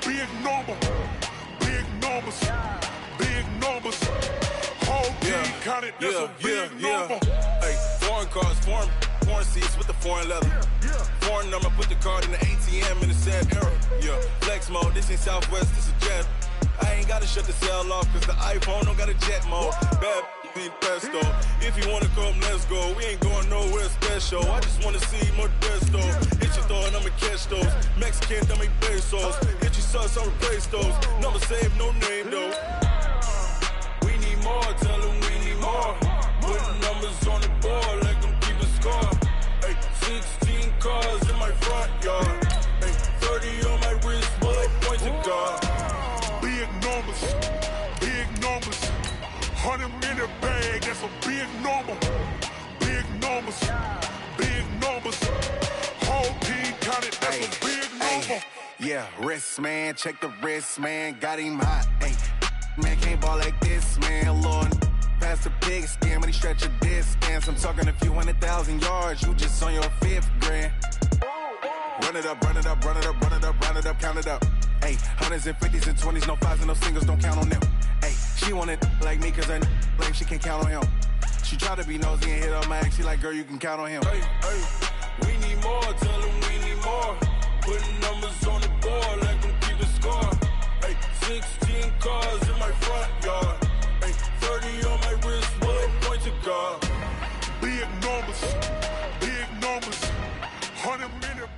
big number. Big numbers. Big numbers. Whole team counted, that's a big number. Hey, foreign cars, foreign seats with the foreign leather. Foreign number, put the card in the ATM in the sad era. Yeah, flex mode, this ain't Southwest, this is jet. I ain't gotta shut the cell off, cause the iPhone don't got a jet mode. Bad need pesto. If you wanna come, let's go. We ain't going nowhere special. I just wanna see more desto. Hit your throw and I'ma catch those. Mexican, dummy pesos. Hit your sauce, I'll replace those. Number save, no name though. We need more, tell them we need more. Putting numbers on the board, let them keep a score. Hey, 16 cars in my front yard. Hey, 30 on my wrist, bullet points of God. Big numbers, big numbers. 100 in a bag, that's a big number. Big numbers, big numbers. Whole team counted, that's a big number. Yeah, wrist man, check the wrist man, got him hot. Ay, man can't ball like this, man. Lord, past the pig skin, when he stretch a distance. I'm talking a few 100,000 yards, you just on your 5th grand. Run it up, run it up, run it up, run it up, run it up, count it up. Ay, 100s and 50s and 20s, no 5s and no singles, don't count on them. Ay, she want it like me, cause her lame, she can't count on him. She try to be nosy and hit on my ex, she like, girl, you can count on him. Hey, we need more, tell them we need more. Putting numbers on the board, let them keep a score. Hey, 16 cars in my front yard. Hey, 30 on my wrist, bullet points of God. Big numbers, big numbers. 100 minute.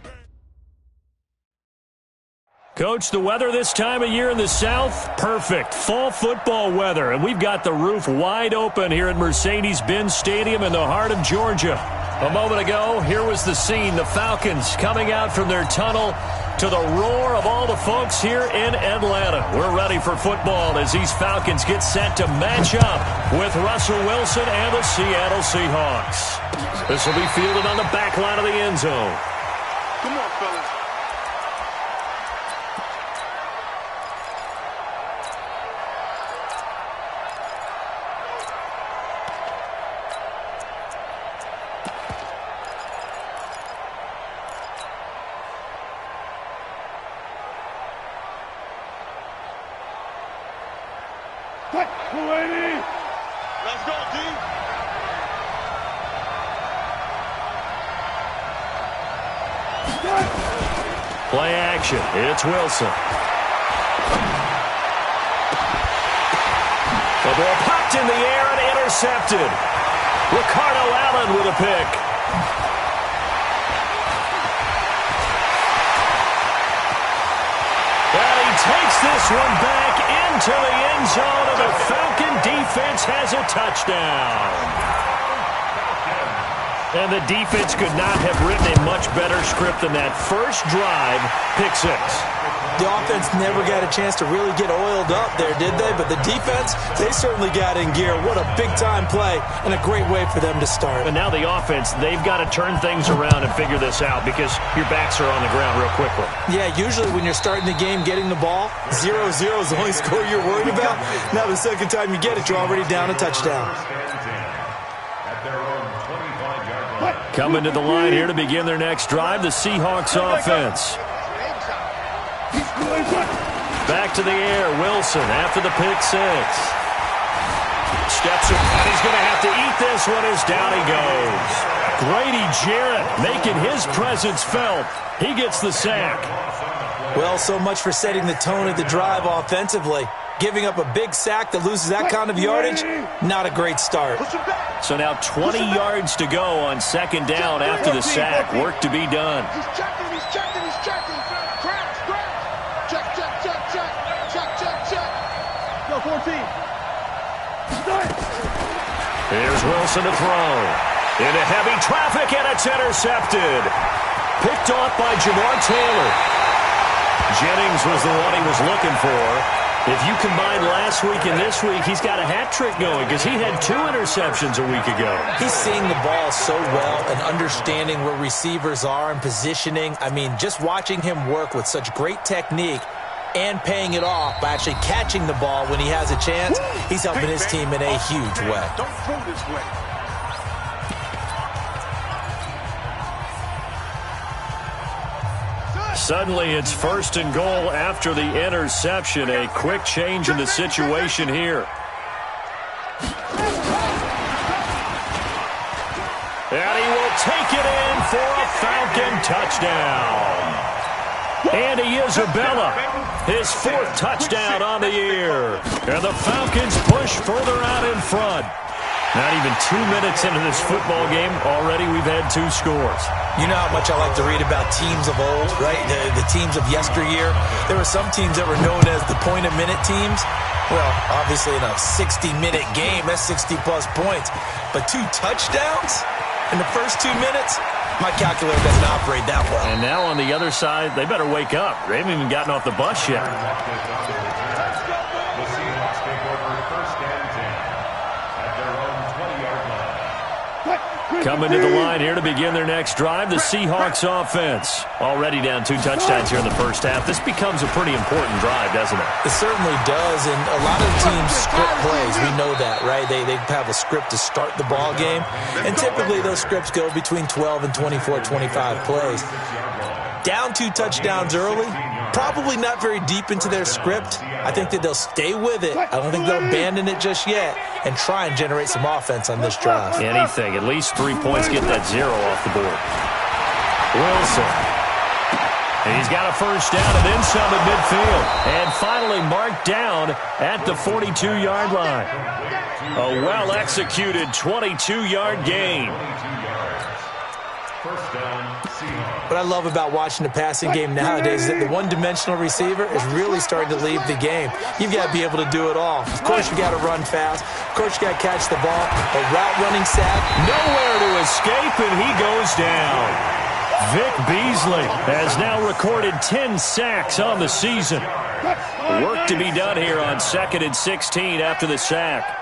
Coach, the weather this time of year in the South, perfect. Fall football weather, and we've got the roof wide open here at Mercedes-Benz Stadium in the heart of Georgia. A moment ago, here was the scene. The Falcons coming out from their tunnel to the roar of all the folks here in Atlanta. We're ready for football as these Falcons get set to match up with Russell Wilson and the Seattle Seahawks. This will be fielded on the back line of the end zone. Come on, fellas. Let's go, D. Play action. It's Wilson. The ball popped in the air and intercepted. Ricardo Allen with a pick. And he takes this one back into the end zone, and the Falcon defense has a touchdown. And the defense could not have written a much better script than that. First drive, pick 6. The offense never got a chance to really get oiled up there, did they? But the defense, they certainly got in gear. What a big-time play and a great way for them to start. And now the offense, they've got to turn things around and figure this out because your backs are on the ground real quickly. Yeah, usually when you're starting the game getting the ball, 0-0 is the only score you're worried about. Now the second time you get it, you're already down a touchdown. Coming to the line here to begin their next drive, the Seahawks offense. Back to the air, Wilson after the pick 6. Steps up, and he's going to have to eat this one as down he goes. Grady Jarrett making his presence felt. He gets the sack. Well, so much for setting the tone of the drive offensively. Giving up a big sack that loses that kind of yardage, not a great start. So now 20 yards to go on second down after the sack. Work to be done. He's checking, he's checking, he's checking. Crash. Check. Go, 14. Here's Wilson to throw. Into heavy traffic, and it's intercepted. Picked off by Jamar Taylor. Jennings was the one he was looking for. If you combine last week and this week, he's got a hat trick going because he had 2 interceptions a week ago. He's seeing the ball so well and understanding where receivers are and positioning. I mean, just watching him work with such great technique and paying it off by actually catching the ball when he has a chance, he's helping his team in a huge way. Don't throw this way. Suddenly it's 1st and goal after the interception. A quick change in the situation here. And he will take it in for a Falcon touchdown. Andy Isabella, his 4th touchdown on the year. And the Falcons push further out in front. Not even 2 minutes into this football game, already we've had 2 scores. You know how much I like to read about teams of old, right? The teams of yesteryear. There were some teams that were known as the point-a-minute teams. Well, obviously in a 60-minute game, that's 60-plus points. But 2 touchdowns in the first 2 minutes? My calculator doesn't operate that well. And now on the other side, they better wake up. They haven't even gotten off the bus yet. Coming to the line here to begin their next drive, the Seahawks offense. Already down 2 touchdowns here in the first half. This becomes a pretty important drive, doesn't it? It certainly does, and a lot of teams script plays. We know that, right? They have a script to start the ball game, and typically those scripts go between 12 and 24, 25 plays. Down 2 touchdowns early, probably not very deep into their script. I think that they'll stay with it. I don't think they'll abandon it just yet and try and generate some offense on this drive. Anything. At least 3 points, get that 0 off the board. Wilson. He's got a first down and then some at midfield. And finally marked down at the 42-yard line. A well-executed 22-yard gain. What I love about watching the passing game nowadays is that the one-dimensional receiver is really starting to leave the game. You've got to be able to do it all. Of course, you got to run fast. Of course, you got to catch the ball. A route running sack. Nowhere to escape, and he goes down. Vic Beasley has now recorded 10 sacks on the season. Work to be done here on 2nd and 16 after the sack.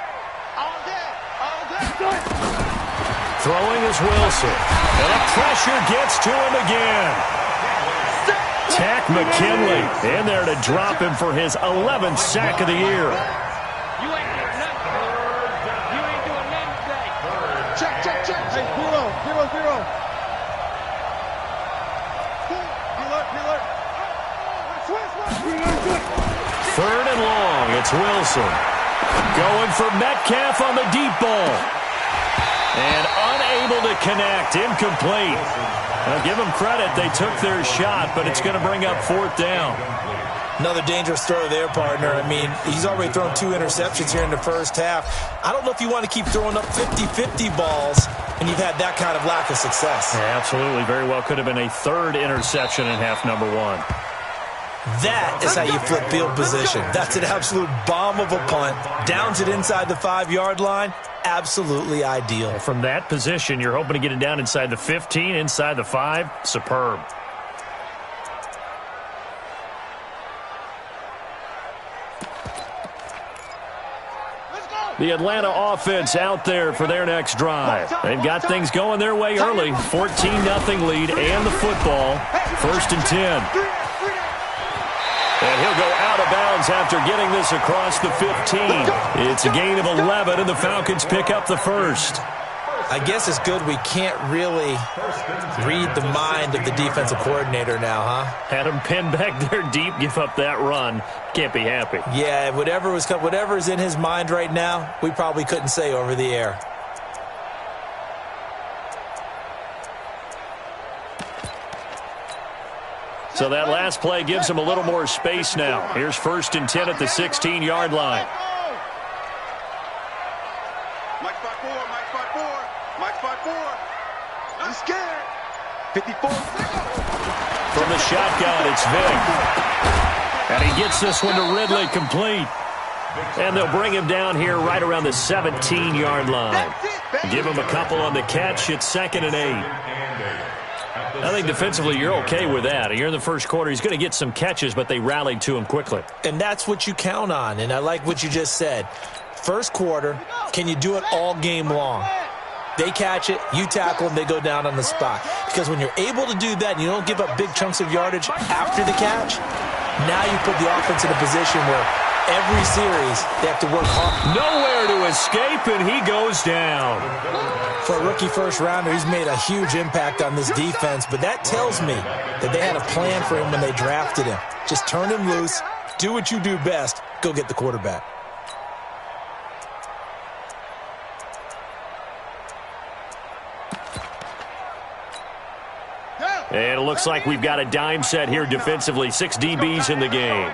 Throwing is Wilson. And the pressure gets to him again. Tack McKinley in there to drop him for his 11th sack of the year. You ain't doing nothing. You ain't doing nothing today. Check. Hey, 0. Third and long. It's Wilson. Going for Metcalf on the deep ball. And unable to connect. Incomplete. Now give them credit. They took their shot, but it's going to bring up 4th down. Another dangerous throw there, partner. I mean, he's already thrown 2 interceptions here in the first half. I don't know if you want to keep throwing up 50-50 balls, and you've had that kind of lack of success. Yeah, absolutely. Very well could have been a 3rd interception in half number 1. That is how you flip field position. That's an absolute bomb of a punt. Downs it inside the 5-yard line. Absolutely ideal. From that position, you're hoping to get it down inside the 15, inside the 5. Superb. The Atlanta offense out there for their next drive. They've got things going their way early. 14-0 lead and the football. 1st and 10. And he'll go out of bounds after getting this across the 15. It's a gain of 11, and the Falcons pick up the first. I guess it's good we can't really read the mind of the defensive coordinator now, huh? Had him pinned back there deep, give up that run. Can't be happy. Yeah, whatever's in his mind right now, we probably couldn't say over the air. So that last play gives him a little more space now. Here's 1st and 10 at the 16-yard line. Mike 5-4. I'm scared. 54. From the shotgun, it's Vic. And he gets this one to Ridley complete. And they'll bring him down here right around the 17-yard line. Give him a couple on the catch. It's 2nd and 8. I think defensively you're okay with that. Here in the first quarter, he's going to get some catches, but they rallied to him quickly. And that's what you count on, and I like what you just said. First quarter, can you do it all game long? They catch it, you tackle them, they go down on the spot. Because when you're able to do that and you don't give up big chunks of yardage after the catch, now you put the offense in a position where every series, they have to work hard. Nowhere to escape, and he goes down. For a rookie first-rounder, he's made a huge impact on this defense, but that tells me that they had a plan for him when they drafted him. Just turn him loose, do what you do best, go get the quarterback. And it looks like we've got a dime set here defensively. 6 DBs in the game.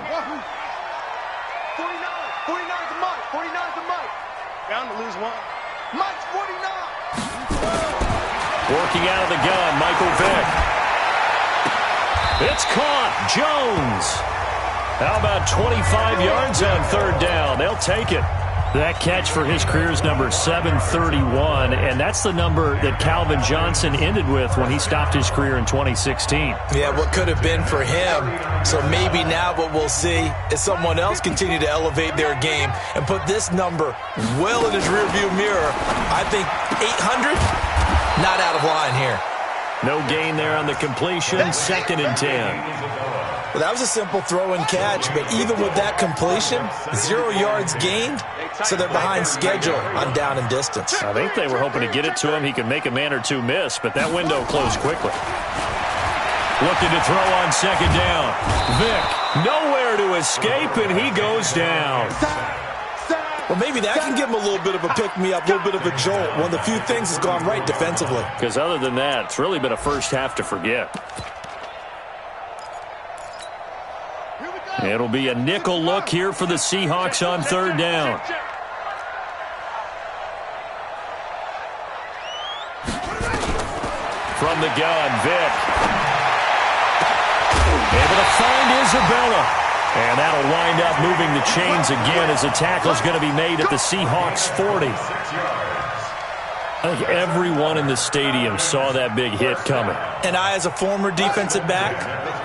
49 to Mike. 49 to Mike. Bound to lose one. Mike's 49. Working out of the gun, Michael Vick. It's caught. Jones. How about 25 yards on third down? They'll take it. That catch for his career is number 731, and that's the number that Calvin Johnson ended with when he stopped his career in 2016. Yeah, what could have been for him. So maybe now what we'll see is someone else continue to elevate their game and put this number well in his rearview mirror. I think 800, not out of line here. No gain there on the completion, 2nd and 10. Well, that was a simple throw and catch, but even with that completion, 0 yards gained, so they're behind schedule on down and distance. I think they were hoping to get it to him. He could make a man or two miss, but that window closed quickly. Looking to throw on 2nd down. Vick, nowhere to escape, and he goes down. Well, maybe that can give him a little bit of a pick-me-up, a little bit of a jolt. One of the few things has gone right defensively. Because other than that, it's really been a first half to forget. It'll be a nickel look here for the Seahawks on 3rd down. From the gun, Vick. Able to find Isabella. And that'll wind up moving the chains again as the tackle's going to be made at the Seahawks 40. I think everyone in the stadium saw that big hit coming. And I, as a former defensive back,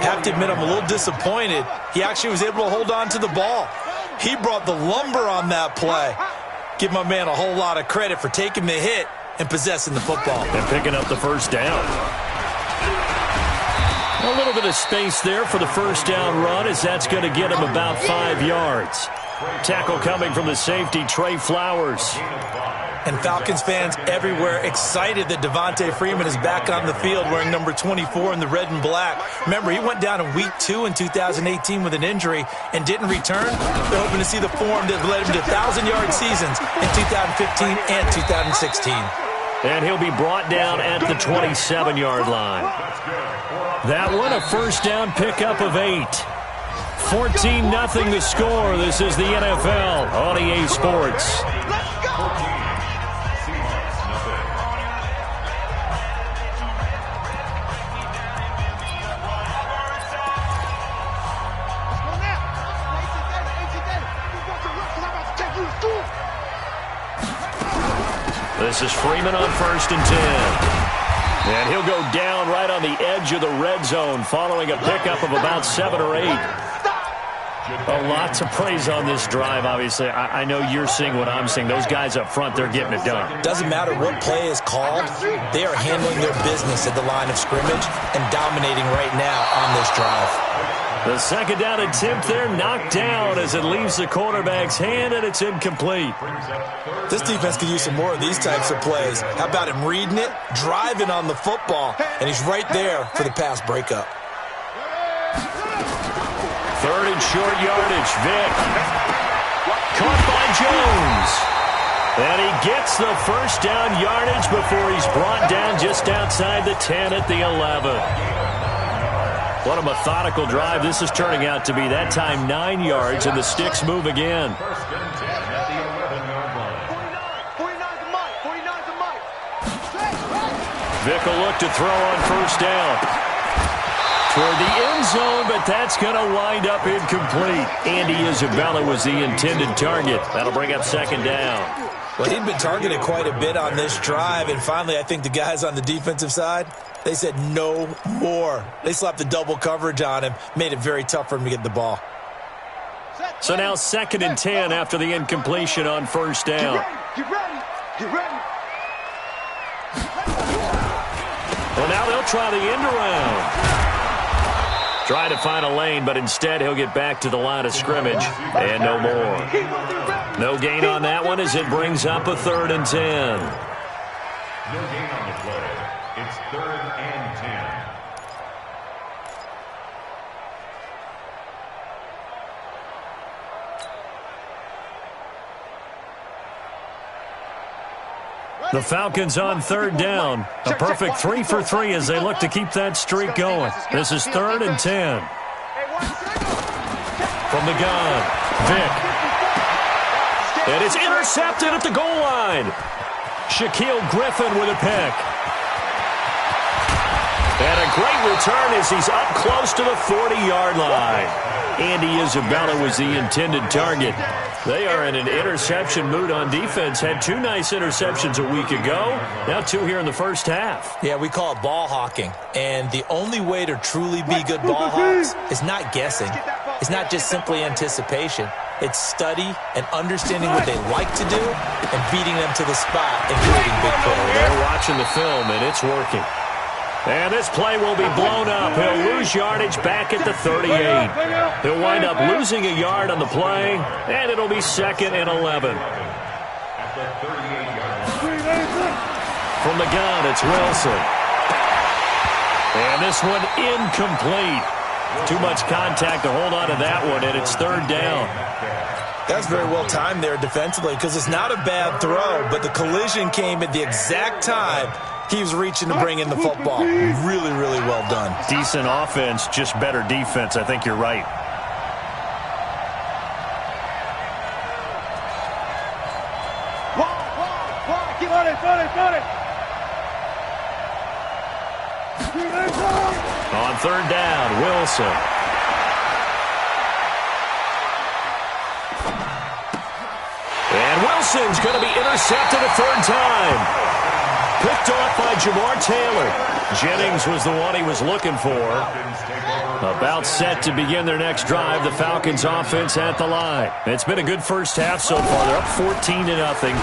have to admit I'm a little disappointed. He actually was able to hold on to the ball. He brought the lumber on that play. Give my man a whole lot of credit for taking the hit and possessing the football. And picking up the first down. A little bit of space there for the first down run, as that's going to get him about 5 yards. Tackle coming from the safety, Trey Flowers. And Falcons fans everywhere excited that Devontae Freeman is back on the field wearing number 24 in the red and black. Remember, he went down in week 2 in 2018 with an injury and didn't return. They're hoping to see the form that led him to 1,000-yard seasons in 2015 and 2016. And he'll be brought down at the 27-yard line. That one, a first down pickup of 8. 14-0 the score. This is the NFL on EA Sports. This is Freeman on 1st and 10. And he'll go down right on the edge of the red zone following a pickup of about 7 or 8. A lot to praise on this drive, obviously. I know you're seeing what I'm seeing. Those guys up front, they're getting it done. Doesn't matter what play is called. They are handling their business at the line of scrimmage and dominating right now on this drive. The 2nd down attempt there knocked down as it leaves the quarterback's hand, and it's incomplete. This defense could use some more of these types of plays. How about him reading it, driving on the football, and he's right there for the pass breakup. 3rd and short yardage. Vick. Caught by Jones. And he gets the first down yardage before he's brought down just outside the 10 at the 11. What a methodical drive this is turning out to be. That time 9 yards, and the sticks move again. Vick will look to throw on first down. Toward the end zone, but that's going to wind up incomplete. Andy Isabella was the intended target. That'll bring up 2nd down. Well, he'd been targeted quite a bit on this drive, and finally I think the guys on the defensive side, they said no more. They slapped the double coverage on him, made it very tough for him to get the ball. So now 2nd and 10 after the incompletion on first down. Get ready. Get ready. Well, now they'll try the end around. Trying to find a lane, but instead he'll get back to the line of scrimmage, and no more. No gain on that one as it brings up a 3rd and 10. No gain on the play. It's 3rd and 10. The Falcons on 3rd down. A perfect 3 for 3 as they look to keep that streak going. This is 3rd and 10. From the gun, Vick. And it's intercepted at the goal line. Shaquille Griffin with a pick. And a great return as he's up close to the 40-yard line. Andy Isabella was the intended target. They are in an interception mood on defense. Had 2 nice interceptions a week ago. Now 2 here in the first half. Yeah, we call it ball hawking. And the only way to truly be good ball hawks is not guessing. It's not just simply anticipation. It's study and understanding what they like to do and beating them to the spot and creating big plays. They're watching the film, and it's working. And this play will be blown up. He'll lose yardage back at the 38. He'll wind up losing a yard on the play, and it'll be 2nd and 11. From the gun, it's Wilson. And this one incomplete. Too much contact to hold on to that one, and it's 3rd down. That's very well timed there defensively because it's not a bad throw, but the collision came at the exact time he was reaching to bring in the football. Really, really well done. Decent offense, just better defense. I think you're right. Keep on it. On 3rd down, Wilson. And Wilson's going to be intercepted a 3rd time. Picked off by Jamar Taylor. Jennings was the one he was looking for. About set to begin their next drive. The Falcons offense at the line. It's been a good first half so far. They're up 14-0.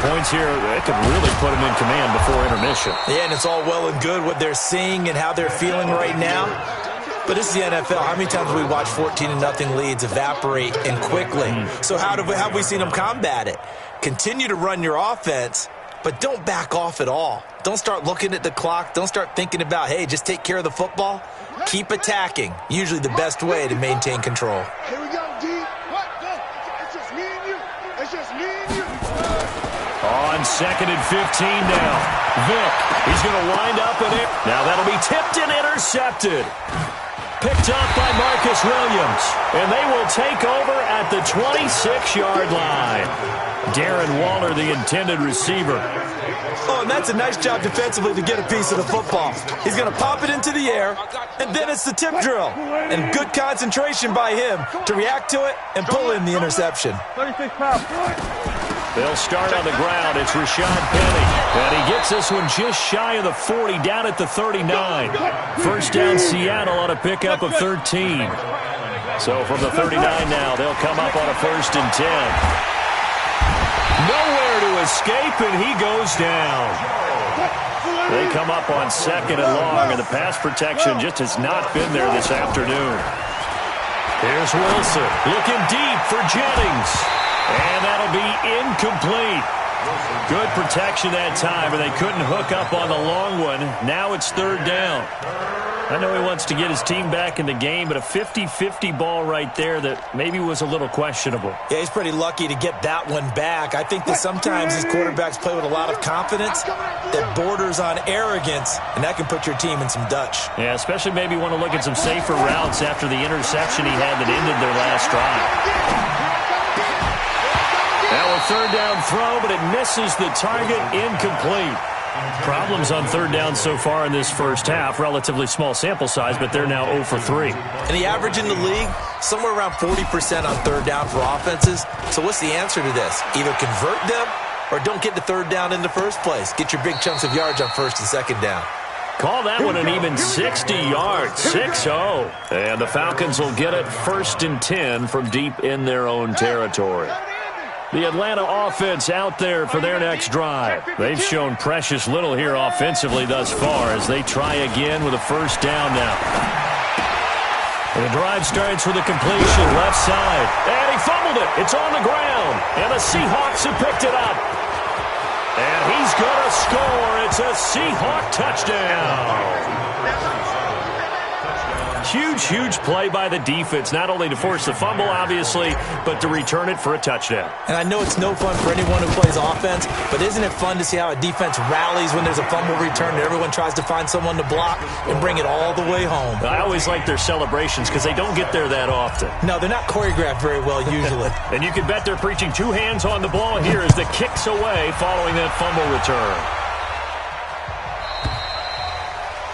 Points here, it could really put them in command before intermission. Yeah, and it's all well and good what they're seeing and how they're feeling right now. But this is the NFL. How many times have we watched 14-0 leads evaporate and quickly? So how have we seen them combat it? Continue to run your offense, but don't back off at all. Don't start looking at the clock. Don't start thinking about, hey, just take care of the football. Keep attacking. Usually the best way to maintain control. Here we go, D. What? It's just me and you. It's just me and you. On 2nd and 15 now. Vick, he's going to wind up in it. Now that'll be tipped and intercepted. Picked up by Marcus Williams. And they will take over at the 26-yard line. Darren Waller, the intended receiver. Oh, and that's a nice job defensively to get a piece of the football. He's going to pop it into the air, and then it's the tip drill. And good concentration by him to react to it and pull in the interception. 36 pounds. They'll start on the ground. It's Rashad Penny. And he gets this one just shy of the 40, down at the 39. First down Seattle on a pickup of 13. So from the 39 now, they'll come up on a 1st and 10. Nowhere to escape, and he goes down. They come up on 2nd and long, and the pass protection just has not been there this afternoon. Here's Wilson looking deep for Jennings. And that'll be incomplete. Good protection that time, and they couldn't hook up on the long one. Now it's 3rd down. I know he wants to get his team back in the game, but a 50-50 ball right there that maybe was a little questionable. Yeah, he's pretty lucky to get that one back. I think that sometimes these quarterbacks play with a lot of confidence that borders on arrogance, and that can put your team in some Dutch. Yeah, especially maybe want to look at some safer routes after the interception he had that ended their last drive. Now a 3rd down throw, but it misses the target, incomplete. Problems on 3rd down so far in this first half. Relatively small sample size, but they're now 0 for 3. And the average in the league, somewhere around 40% on 3rd down for offenses. So what's the answer to this? Either convert them or don't get the 3rd down in the first place. Get your big chunks of yards on 1st and 2nd down. Call that one an even 60 yards, 6-0. And the Falcons will get it 1st and 10 from deep in their own territory. The Atlanta offense out there for their next drive. They've shown precious little here offensively thus far as they try again with a 1st down now. The drive starts with a completion, left side. And he fumbled it. It's on the ground. And the Seahawks have picked it up. And he's going to score. It's a Seahawk touchdown. Huge play by the defense, not only to force the fumble, obviously, but to return it for a touchdown. And I know it's no fun for anyone who plays offense, but isn't it fun to see how a defense rallies when there's a fumble return and everyone tries to find someone to block and bring it all the way home? I always like their celebrations because they don't get there that often. No, they're not choreographed very well usually. And you can bet they're preaching two hands on the ball here as the kick's away following that fumble return.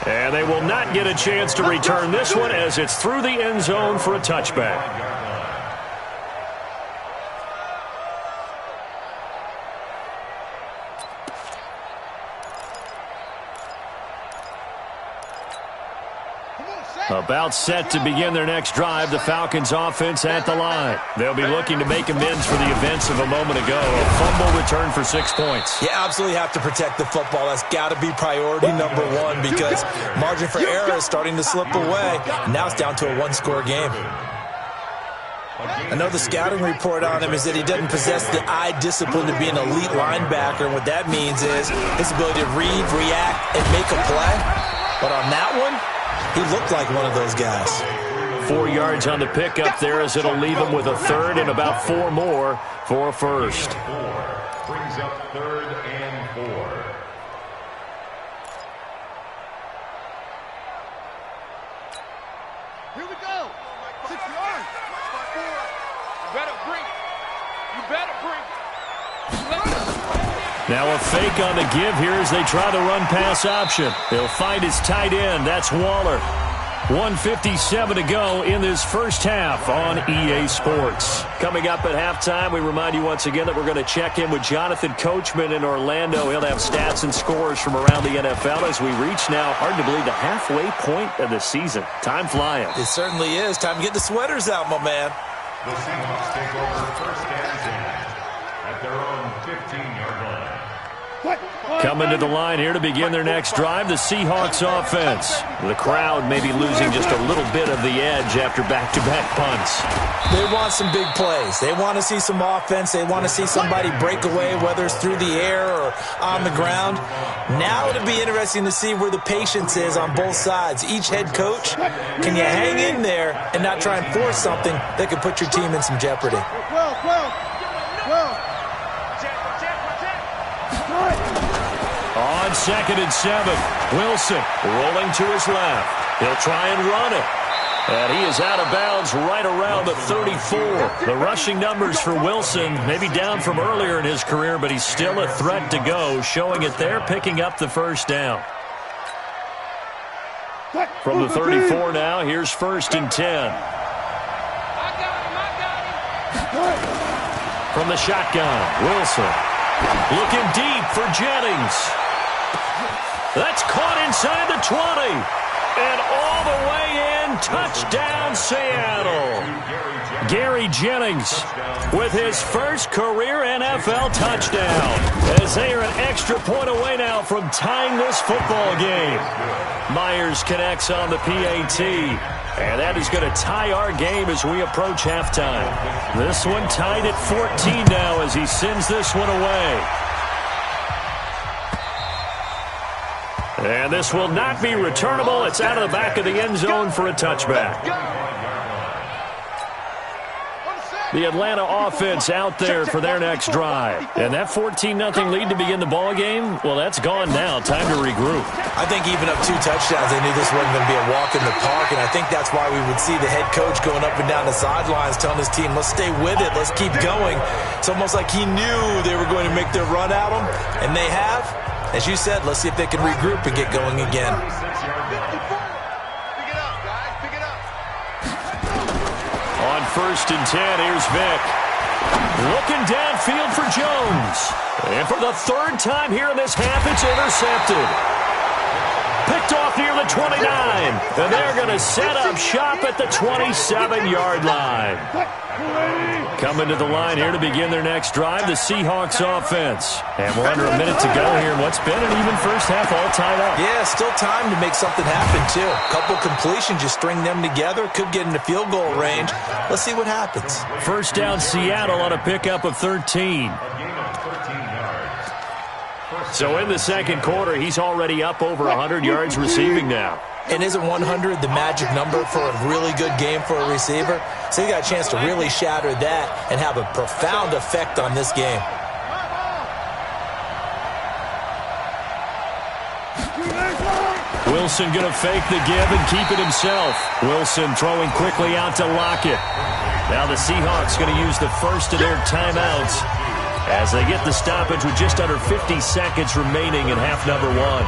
And they will not get a chance to return this one as it's through the end zone for a touchback. About set to begin their next drive, the Falcons offense at the line. They'll be looking to make amends for the events of a moment ago. A fumble return for 6 points. You absolutely have to protect the football. That's got to be priority number one because margin for error is starting to slip away. Now it's down to a one-score game. I know the scouting report on him is that he doesn't possess the eye discipline to be an elite linebacker. And what that means is his ability to read, react, and make a play. But on that one, he looked like one of those guys. 4 yards on the pickup there as it'll leave him with a third and about 4 more for a first. Brings up 3rd and 4. Here we go. 6 yards. You better bring it. You better bring it. Now a fake on the give here as they try the run-pass option. He'll find his tight end. That's Waller. 1:57 to go in this first half on EA Sports. Coming up at halftime, we remind you once again that we're going to check in with Jonathan Coachman in Orlando. He'll have stats and scores from around the NFL as we reach now, hard to believe, the halfway point of the season. Time flying. It certainly is. Time to get the sweaters out, my man. The Seahawks take over 1st and 10 at their own 15-yard line. Coming to the line here to begin their next drive, the Seahawks offense. The crowd may be losing just a little bit of the edge after back-to-back punts. They want some big plays. They want to see some offense. They want to see somebody break away, whether it's through the air or on the ground. Now it'll be interesting to see where the patience is on both sides. Each head coach, can you hang in there and not try and force something that could put your team in some jeopardy? On 2nd and 7, Wilson rolling to his left. He'll try and run it. And he is out of bounds right around the 34. The rushing numbers for Wilson maybe down from earlier in his career, but he's still a threat to go, showing it there, picking up the first down. From the 34 now, here's 1st and 10. From the shotgun, Wilson looking deep for Jennings. That's caught inside the 20. And all the way in, touchdown Seattle. Gary Jennings with his first career NFL touchdown as they are an extra point away now from tying this football game. Myers connects on the PAT. And that is going to tie our game as we approach halftime. This one tied at 14 now as he sends this one away. And this will not be returnable. It's out of the back of the end zone for a touchback. The Atlanta offense out there for their next drive. And that 14-0 lead to begin the ball game, well, that's gone now. Time to regroup. I think even up 2 touchdowns, they knew this wasn't going to be a walk in the park, and I think that's why we would see the head coach going up and down the sidelines telling his team, let's stay with it, let's keep going. It's almost like he knew they were going to make their run at him, and they have. As you said, let's see if they can regroup and get going again. On 1st and 10, here's Vick. Looking downfield for Jones. And for the 3rd time here in this half, it's intercepted. picked off near the 29. And they're going to set up shop at the 27-yard line. Coming to the line here to begin their next drive, the Seahawks offense. And we're under a minute to go here in what's been an even first half, all tied up. Yeah, still time to make something happen, too. A couple completions, you string them together, could get into field goal range. Let's see what happens. First down, Seattle on a pickup of 13. So in the second quarter, he's already up over 100 yards receiving now. And isn't 100 the magic number for a really good game for a receiver? So he got a chance to really shatter that and have a profound effect on this game. Wilson going to fake the give and keep it himself. Wilson throwing quickly out to Lockett. Now the Seahawks going to use the first of their timeouts as they get the stoppage with just under 50 seconds remaining in half number one.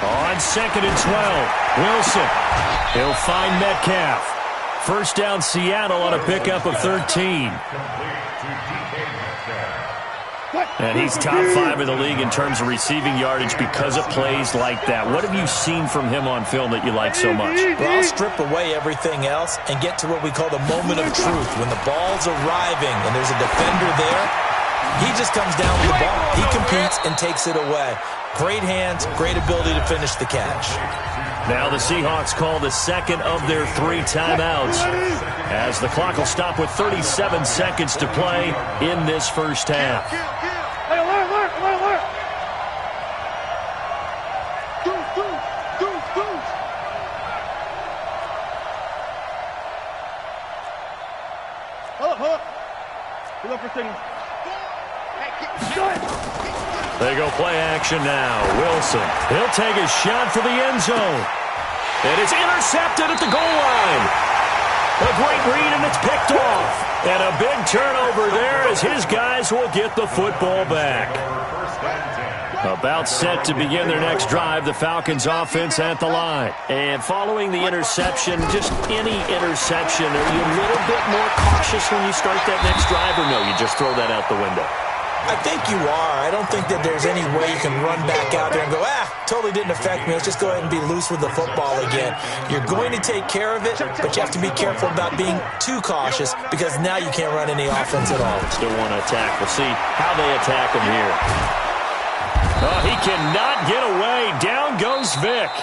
On 2nd and 12, Wilson. He'll find Metcalf. First down, Seattle on a pickup of 13. And he's top 5 in the league in terms of receiving yardage because of plays like that. What have you seen from him on film that you like so much? Well, I'll strip away everything else and get to what we call the moment of truth. When the ball's arriving and there's a defender there, he just comes down with the ball. He competes and takes it away. Great hands, great ability to finish the catch. Now the Seahawks call the second of their 3 timeouts as the clock will stop with 37 seconds to play in this first half. Hey, alert! Goose! Hold up. Hold up for a second. They go play action now. Wilson, he'll take a shot for the end zone. It is intercepted at the goal line. A great read, and it's picked off. And a big turnover there as his guys will get the football back. About set to begin their next drive, the Falcons offense at the line. And following the interception, just any interception, are you a little bit more cautious when you start that next drive, or no, you just throw that out the window? I think you are. I don't think that there's any way you can run back out there and go, totally didn't affect me. Let's just go ahead and be loose with the football again. You're going to take care of it, but you have to be careful about being too cautious because now you can't run any offense at all. Still want to attack. We'll see how they attack him here. Oh, he cannot get away. Down goes Vic.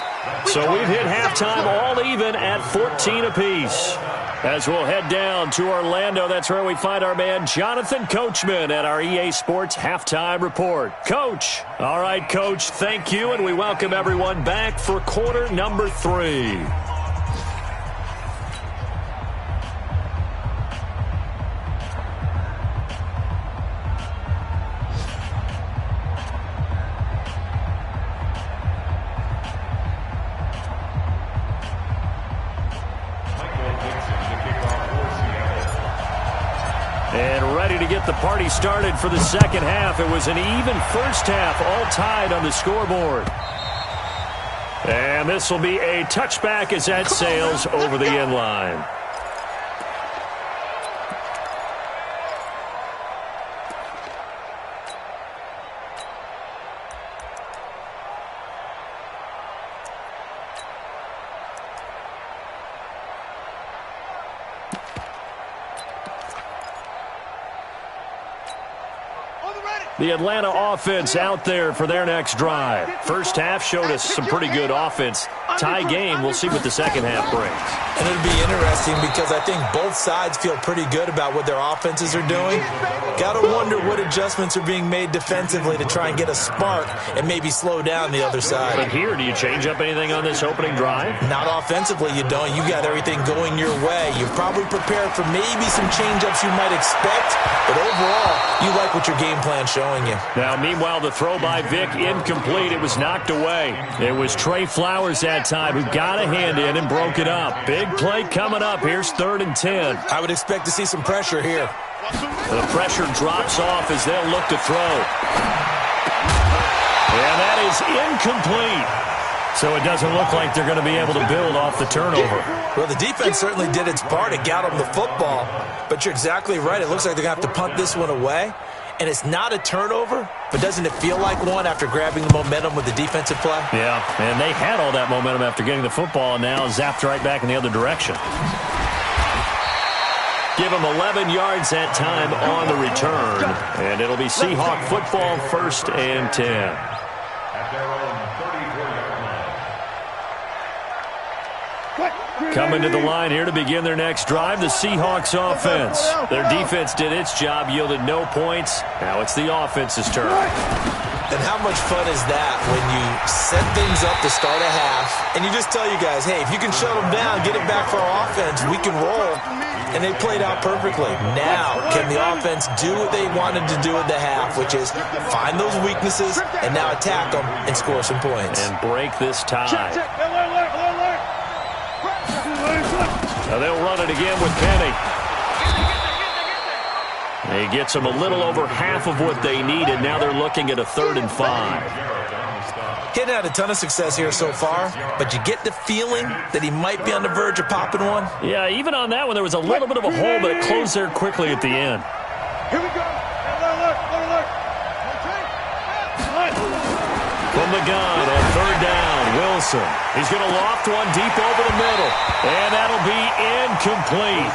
So we've hit halftime all even at 14 apiece. As we'll head down to Orlando, that's where we find our man Jonathan Coachman at our EA Sports Halftime Report. Coach. All right, Coach, thank you, and we welcome everyone back for quarter number 3. And ready to get the party started for the second half. It was an even first half, all tied on the scoreboard. And this will be a touchback as that sails over the end line. The Atlanta offense out there for their next drive. First half showed us some pretty good offense. Tie game, we'll see what the second half brings. And it'll be interesting because I think both sides feel pretty good about what their offenses are doing. Got to wonder what adjustments are being made defensively to try and get a spark and maybe slow down the other side. But here, do you change up anything on this opening drive? Not offensively, you don't. You got everything going your way. You've probably prepared for maybe some change-ups you might expect, but overall, you like what your game plan's showing you. Now, meanwhile, the throw by Vic incomplete. It was knocked away. It was Trey Flowers that time who got a hand in and broke it up. Big play coming up. Here's 3rd and 10. I would expect to see some pressure here. The pressure drops off as they'll look to throw. And that is incomplete. So it doesn't look like they're going to be able to build off the turnover. Well, the defense certainly did its part. It got them the football. But you're exactly right. It looks like they're going to have to punt this one away. And it's not a turnover, but doesn't it feel like one after grabbing the momentum with the defensive play? Yeah, and they had all that momentum after getting the football, and now zapped right back in the other direction. Give them 11 yards that time on the return. And it'll be Seahawk football, 1st and 10. At their own 34-yard line. Coming to the line here to begin their next drive, the Seahawks offense. Their defense did its job, yielded no points. Now it's the offense's turn. And how much fun is that when you set things up to start a half, and you just tell you guys, hey, if you can shut them down, get it back for our offense, we can roll. And they played out perfectly. Now, can the offense do what they wanted to do at the half, which is find those weaknesses and now attack them and score some points. And break this tie. Now they'll run it again with Penny. He gets them a little over half of what they needed. Now they're looking at a 3rd and 5. He hadn't had a ton of success here so far, but you get the feeling that he might be on the verge of popping one. Yeah, even on that one, there was a little bit of a hole, but it closed there quickly at the end. Here we go. Look. From the gun on 3rd down, Wilson. He's going to loft one deep over the middle, and that'll be incomplete.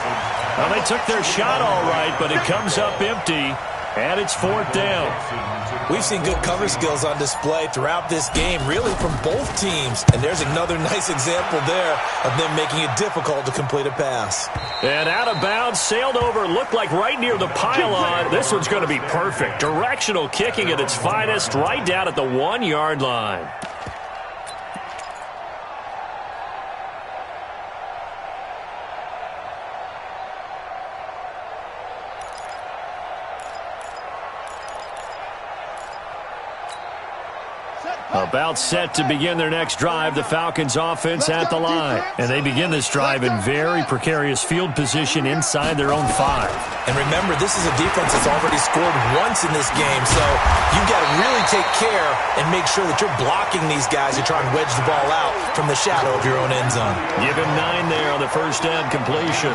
Well, they took their shot all right, but it comes up empty, and it's 4th down. We've seen good cover skills on display throughout this game, really from both teams. And there's another nice example there of them making it difficult to complete a pass. And out of bounds, sailed over, looked like right near the pylon. This one's going to be perfect. Directional kicking at its finest, right down at the 1-yard line. About set to begin their next drive, the Falcons offense at the line. And they begin this drive in very precarious field position inside their own 5. And remember, this is a defense that's already scored once in this game, so you've got to really take care and make sure that you're blocking these guys to try and wedge the ball out from the shadow of your own end zone. Give him 9 there on the first down completion.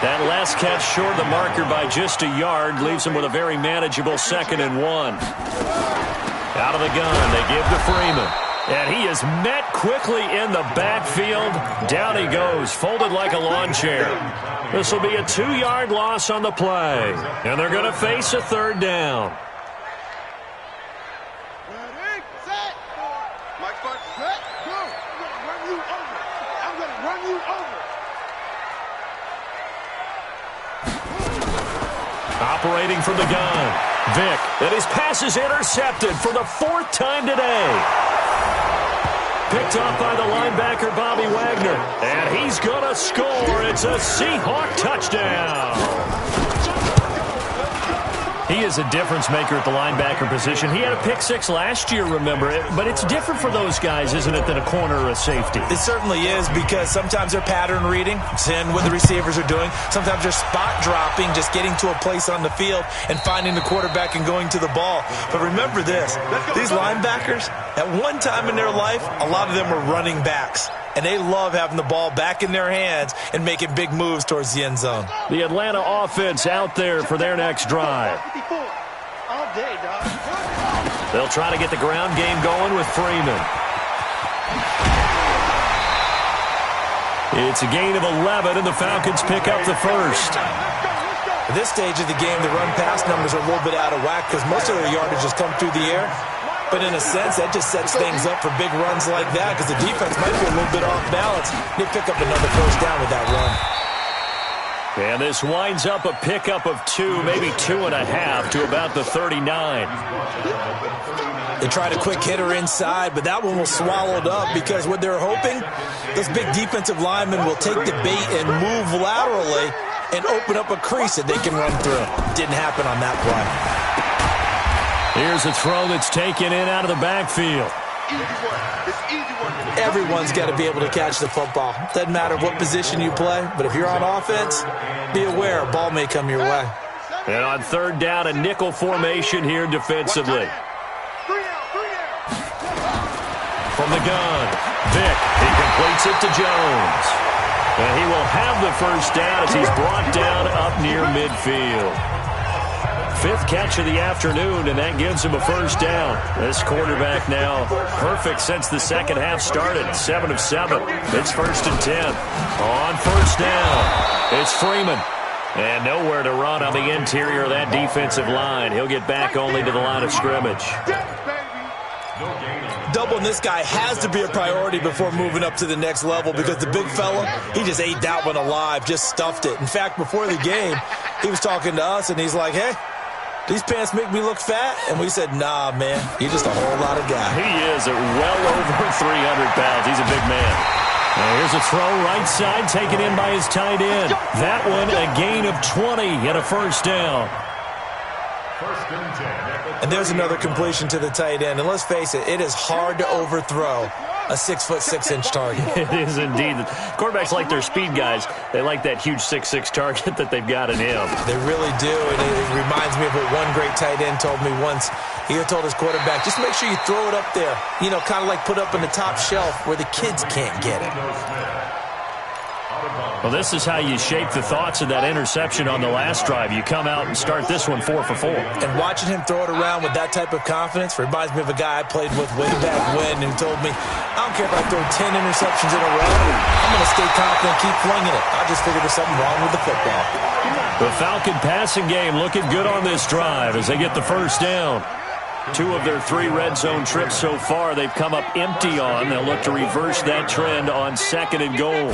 That last catch short of the marker by just a yard leaves him with a very manageable 2nd and 1. Out of the gun, they give to Freeman. And he is met quickly in the backfield. Down he goes, folded like a lawn chair. This will be a 2-yard loss on the play. And they're going to face a 3rd down. Ready, set, Mike Butt, set, go. I'm going to run you over. Operating from the gun, Vick, and his pass is intercepted for the 4th time today. Picked off by the linebacker, Bobby Wagner, and he's going to score. It's a Seahawk touchdown. He is a difference maker at the linebacker position. He had a pick 6 last year, remember it, but it's different for those guys, isn't it, than a corner or a safety? It certainly is, because sometimes they're pattern reading, seeing what the receivers are doing. Sometimes they're spot dropping, just getting to a place on the field and finding the quarterback and going to the ball. But remember this, these linebackers, at one time in their life, a lot of them were running backs. And they love having the ball back in their hands and making big moves towards the end zone. The Atlanta offense out there for their next drive. All day, dog. They'll try to get the ground game going with Freeman. It's a gain of 11, and the Falcons pick up the first. At this stage of the game, the run-pass numbers are a little bit out of whack because most of their yardage has come through the air. But in a sense, that just sets things up for big runs like that because the defense might be a little bit off balance. They pick up another first down with that run. And this winds up a pickup of 2, maybe 2.5 to about the 39. They tried a quick hitter inside, but that one was swallowed up because what they're hoping, those big defensive linemen will take the bait and move laterally and open up a crease that they can run through. Didn't happen on that play. Here's a throw that's taken in out of the backfield. Everyone's got to be able to catch the football. Doesn't matter what position you play, but if you're on offense, be aware a ball may come your way. And on third down, a nickel formation here defensively. From the gun, Vick, he completes it to Jones. And he will have the first down as he's brought down up near midfield. Fifth catch of the afternoon, and that gives him a first down. This quarterback now perfect since the second half started. 7 of 7. It's 1st and 10. On first down, it's Freeman. And nowhere to run on the interior of that defensive line. He'll get back only to the line of scrimmage. Doubling this guy has to be a priority before moving up to the next level because the big fella, he just ate that one alive, just stuffed it. In fact, before the game, he was talking to us, and he's like, hey, these pants make me look fat? And we said, nah, man, you're just a whole lot of guy. He is well over 300 pounds. He's a big man. Now here's a throw right side, taken in by his tight end. That one, a gain of 20 and a first down. And there's another completion to the tight end. And let's face it, it is hard to overthrow a 6'6" target. It is indeed. Quarterbacks like their speed guys. They like that huge 6'6" target that they've got in him. They really do, and it reminds me of what one great tight end told me once. He told his quarterback, just make sure you throw it up there. You know, kind of like put up in the top shelf where the kids can't get it. Well, this is how you shape the thoughts of that interception on the last drive. You come out and start this one 4 for 4. And watching him throw it around with that type of confidence reminds me of a guy I played with way back when who told me, I don't care if I throw 10 interceptions in a row. I'm going to stay confident, keep flinging it. I just figured there's something wrong with the football. The Falcon passing game looking good on this drive as they get the first down. 2 of their 3 red zone trips so far they've come up empty on. They'll look to reverse that trend on 2nd and goal.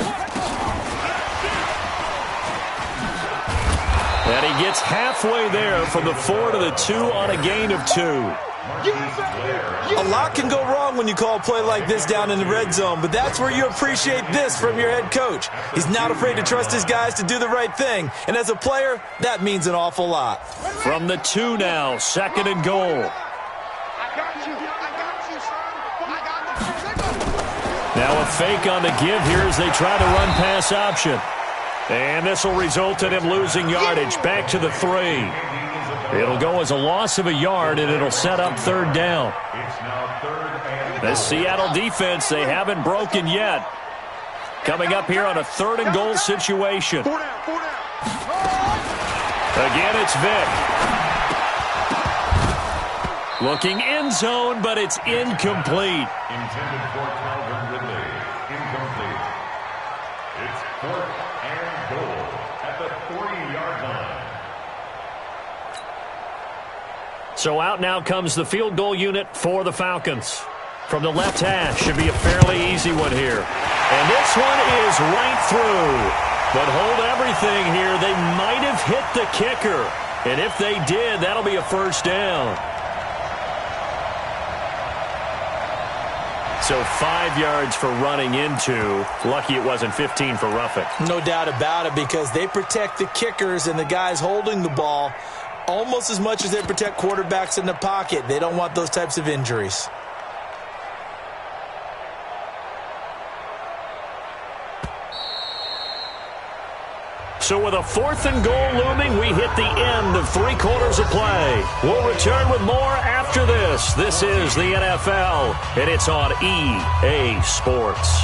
And he gets halfway there from the 4 to the 2 on a gain of 2. A lot can go wrong when you call a play like this down in the red zone, but that's where you appreciate this from your head coach. He's not afraid to trust his guys to do the right thing, and as a player, that means an awful lot. From the 2 now, 2nd and goal. Now a fake on the give here as they try to run pass option. And this will result in him losing yardage. Back to the 3. It'll go as a loss of a yard, and it'll set up 3rd down. The Seattle defense, they haven't broken yet. Coming up here on a 3rd and goal situation. Again, it's Vick. Looking end zone, but it's incomplete. Intended for Calvin Ridley. Incomplete. It's 4th and goal at the 40-yard line. So out now comes the field goal unit for the Falcons. From the left hash, should be a fairly easy one here. And this one is right through. But hold everything here. They might have hit the kicker. And if they did, that'll be a first down. So 5 yards for running into. Lucky it wasn't 15 for roughing. No doubt about it, because they protect the kickers and the guys holding the ball almost as much as they protect quarterbacks in the pocket. They don't want those types of injuries. So with a 4th and goal looming, we hit the end of 3 quarters of play. We'll return with more after this. This is the NFL, and it's on EA Sports.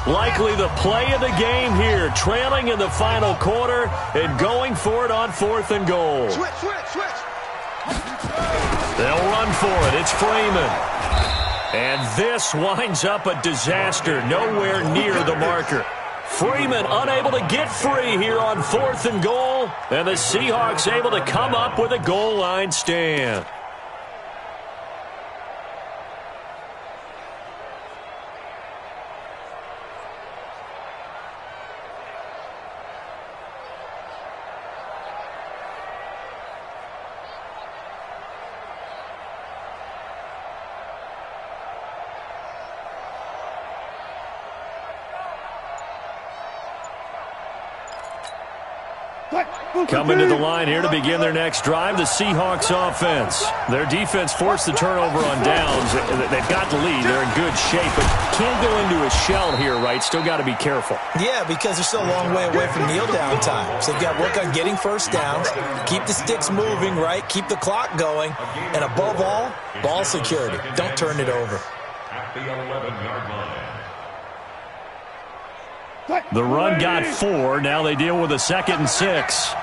Likely the play of the game here, trailing in the final quarter and going for it on 4th and goal. Switch. They'll run for it. It's Freeman. And this winds up a disaster, nowhere near the marker. Freeman unable to get free here on 4th and goal, and the Seahawks able to come up with a goal line stand. Coming to the line here to begin their next drive, the Seahawks offense. Their defense forced the turnover on downs. They've got the lead. They're in good shape, but can't go into a shell here, right? Still got to be careful. Yeah, because they're still a long way away from kneel down time. So they've got to work on getting first downs, keep the sticks moving, right? Keep the clock going, and above all, ball security. Don't turn it over. At the 11-yard line. The run got 4. Now they deal with a 2nd and 6.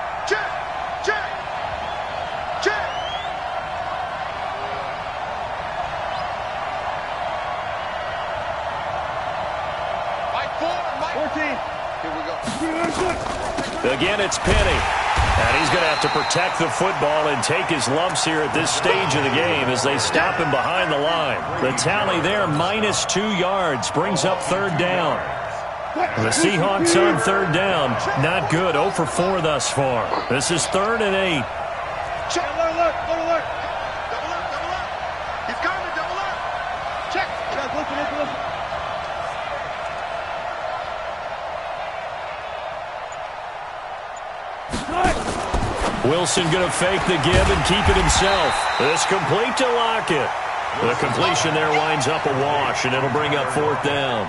Again, it's Penny. And he's going to have to protect the football and take his lumps here at this stage of the game as they stop him behind the line. The tally there, -2 yards, brings up 3rd down. The Seahawks on 3rd down. Not good. 0 for 4 thus far. This is 3rd and 8. Check. Alert. Double up. He's coming. Double up. Check. Listen. Wilson going to fake the give and keep it himself. It's complete to Lockett. The completion there winds up a wash, and it'll bring up 4th down.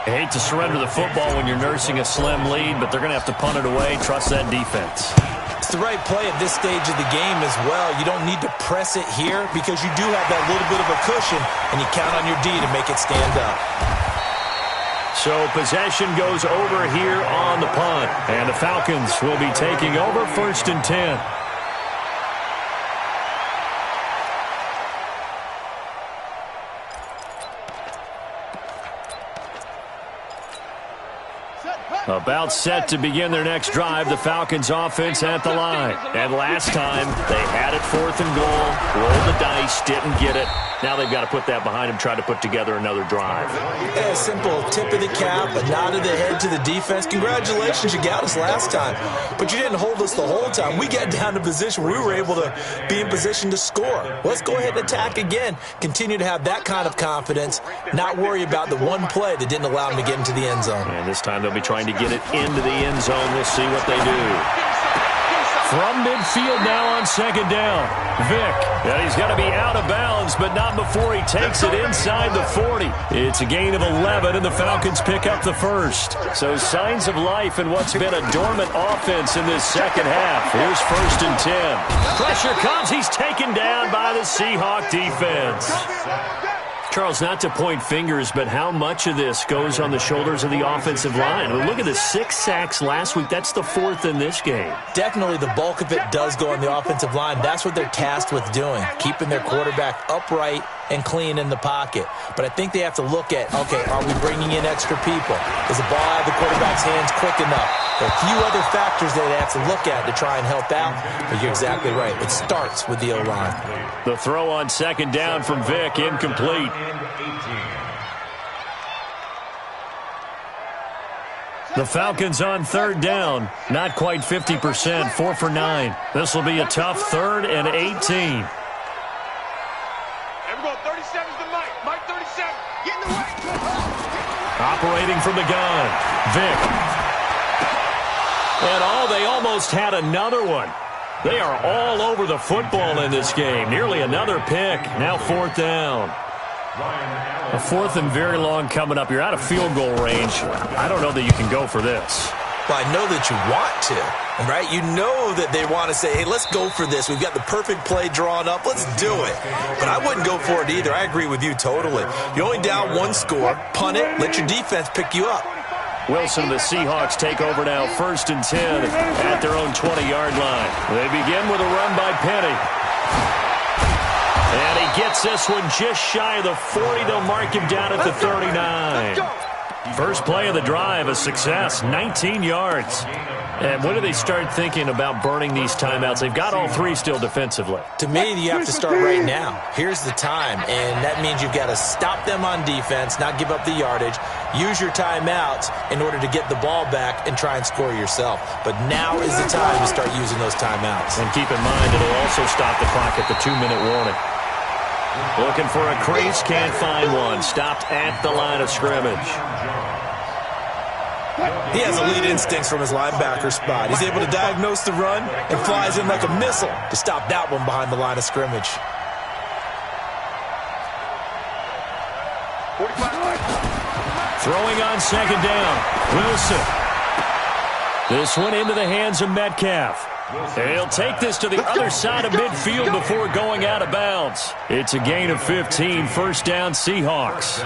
I hate to surrender the football when you're nursing a slim lead, but they're going to have to punt it away. Trust that defense. It's the right play at this stage of the game as well. You don't need to press it here because you do have that little bit of a cushion, and you count on your D to make it stand up. So possession goes over here on the punt, and the Falcons will be taking over 1st and 10. About set to begin their next drive, the Falcons offense at the line. And last time, they had it 4th and goal, rolled the dice, didn't get it. Now they've got to put that behind them, try to put together another drive. Yeah, simple tip of the cap, a nod of the head to the defense. Congratulations, you got us last time. But you didn't hold us the whole time. We got down to position where we were able to be in position to score. Let's go ahead and attack again. Continue to have that kind of confidence, not worry about the one play that didn't allow them to get into the end zone. And this time they'll be trying to get it into the end zone. We'll see what they do. From midfield now on 2nd down. Vick. And he's got to be out of bounds, but not before he takes it inside the 40. It's a gain of 11, and the Falcons pick up the 1st. So signs of life in what's been a dormant offense in this second half. Here's 1st and 10. Pressure comes. He's taken down by the Seahawk defense. Charles, not to point fingers, but how much of this goes on the shoulders of the offensive line? I mean, look at the 6 sacks last week. That's the 4th in this game. Definitely the bulk of it does go on the offensive line. That's what they're tasked with doing, keeping their quarterback upright and clean in the pocket. But I think they have to look at, okay, are we bringing in extra people? Is the ball out of the quarterback's hands quick enough? There are a few other factors that they have to look at to try and help out, but you're exactly right. It starts with the O-line. The throw on 2nd down from Vick, incomplete. The Falcons on 3rd down, not quite 50%, 4 for 9. This will be a tough 3rd and 18. Everyone, 37's the Mike. Mike 37. Get in the way. Operating from the gun, Vick. And they almost had another one. They are all over the football in this game. Nearly another pick. Now 4th down. A 4th and very long coming up. You're out of field goal range. I don't know that you can go for this. Well, I know that you want to, right? You know that they want to say, hey, let's go for this. We've got the perfect play drawn up. Let's do it. But I wouldn't go for it either. I agree with you totally. You're only down 1 score. Punt it. Let your defense pick you up. Wilson, the Seahawks take over now 1st and 10 at their own 20-yard line. They begin with a run by Penny. And he gets this one just shy of the 40. They'll mark him down at the 39. First play of the drive, a success, 19 yards. And when do they start thinking about burning these timeouts? They've got all 3 still defensively. To me, you have to start right now. Here's the time, and that means you've got to stop them on defense, not give up the yardage, use your timeouts in order to get the ball back and try and score yourself. But now is the time to start using those timeouts. And keep in mind, it'll also stop the clock at the 2-minute warning. Looking for a crease, can't find one. Stopped at the line of scrimmage. He has elite instincts from his linebacker spot. He's able to diagnose the run and flies in like a missile to stop that one behind the line of scrimmage. Throwing on second down. Wilson. This one into the hands of Metcalf. He'll take this to the other side of midfield before going out of bounds. It's a gain of 15, first down Seahawks.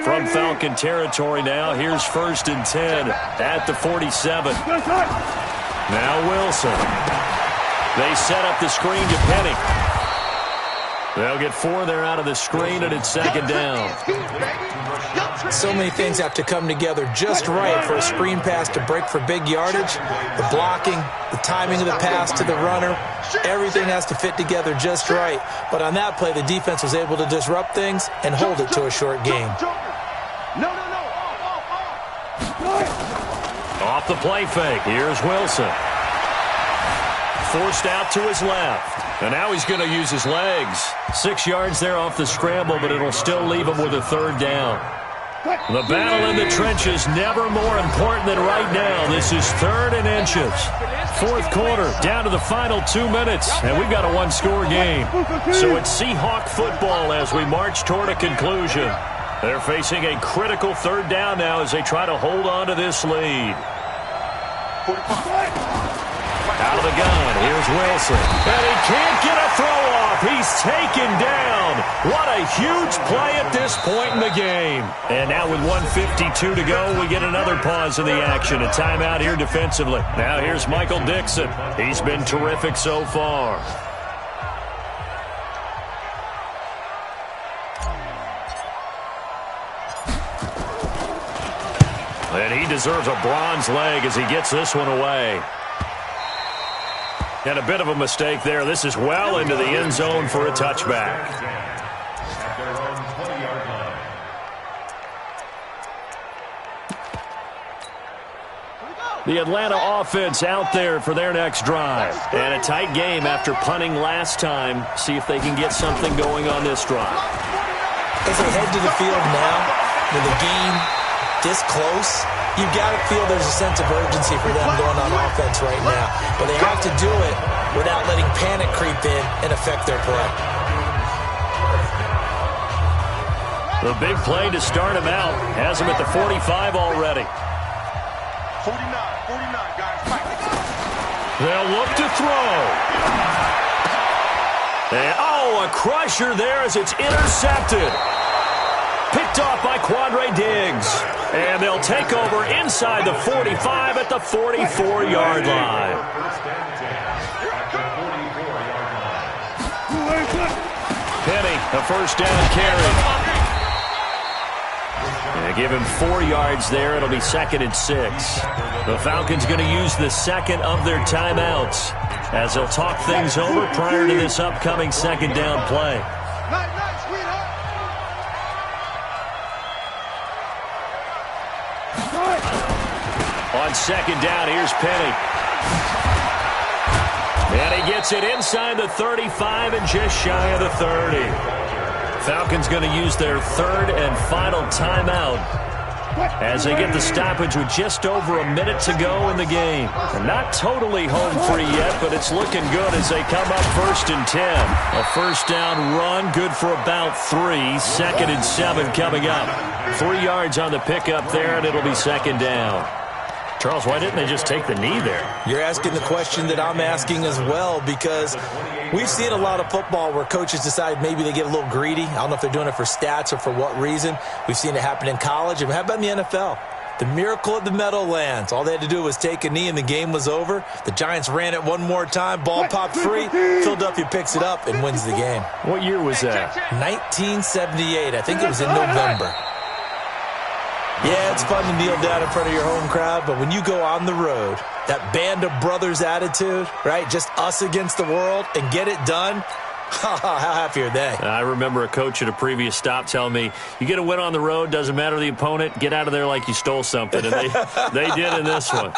From Falcon territory now, here's 1st and 10 at the 47. Now Wilson. They set up the screen to Penny. They'll get 4 there out of the screen, and it's second down. So many things have to come together just right for a screen pass to break for big yardage. The blocking, the timing of the pass to the runner, everything has to fit together just right. But on that play, the defense was able to disrupt things and hold it to a short gain. Off the play fake, here's Wilson. Forced out to his left. And now he's going to use his legs. 6 yards there off the scramble, but it'll still leave him with a third down. The battle in the trenches never more important than right now. This is 3rd and inches. 4th quarter, down to the final 2 minutes, and we've got a one-score game. So it's Seahawk football as we march toward a conclusion. They're facing a critical third down now as they try to hold on to this lead. Out of the gun, here's Wilson. And he can't get a throw off. He's taken down. What a huge play at this point in the game. And now with 1:52 to go, we get another pause in the action. A timeout here defensively. Now here's Michael Dixon. He's been terrific so far. And he deserves a bronze leg as he gets this one away. And a bit of a mistake there. This is well into the end zone for a touchback. The Atlanta offense out there for their next drive. And a tight game after punting last time. See if they can get something going on this drive. As they head to the field now, with the game this close, you've got to feel there's a sense of urgency for them going on offense right now. But they have to do it without letting panic creep in and affect their play. The big play to start him out has him at the 45 already. 49, guys. They'll look to throw. And, oh, a crusher there as it's intercepted. Picked off by Quandre Diggs. And they'll take over inside the 45 at the 44-yard line. Penny, a first down carry. And give him 4 yards there. It'll be 2nd and 6. The Falcons going to use the second of their timeouts as they'll talk things over prior to this upcoming second down play. On second down, here's Penny. And he gets it inside the 35 and just shy of the 30. Falcons going to use their 3rd and final timeout as they get the stoppage with just over a minute to go in the game. And not totally home free yet, but it's looking good as they come up 1st and 10. A first down run, good for about 3. 2nd and 7 coming up. 3 yards on the pickup there, and it'll be 2nd down. Charles, why didn't they just take the knee there? You're asking the question that I'm asking as well, because we've seen a lot of football where coaches decide maybe they get a little greedy. I don't know if they're doing it for stats or for what reason. We've seen it happen in college. And how about in the NFL? The miracle of the Meadowlands. All they had to do was take a knee and the game was over. The Giants ran it one more time. Ball popped free. Philadelphia picks it up and wins the game. What year was that? 1978. I think it was in November. Yeah, it's fun to kneel down in front of your home crowd, but when you go on the road, that band of brothers attitude, right, just us against the world, and get it done, how happy are they? I remember a coach at a previous stop telling me, you get a win on the road, doesn't matter the opponent, get out of there like you stole something, and they did in this one.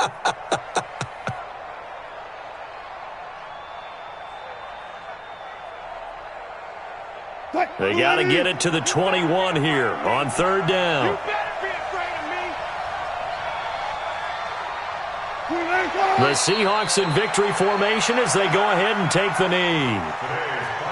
They got to get it to the 21 here on third down. You better be afraid of me. The Seahawks in victory formation as they go ahead and take the knee. Today's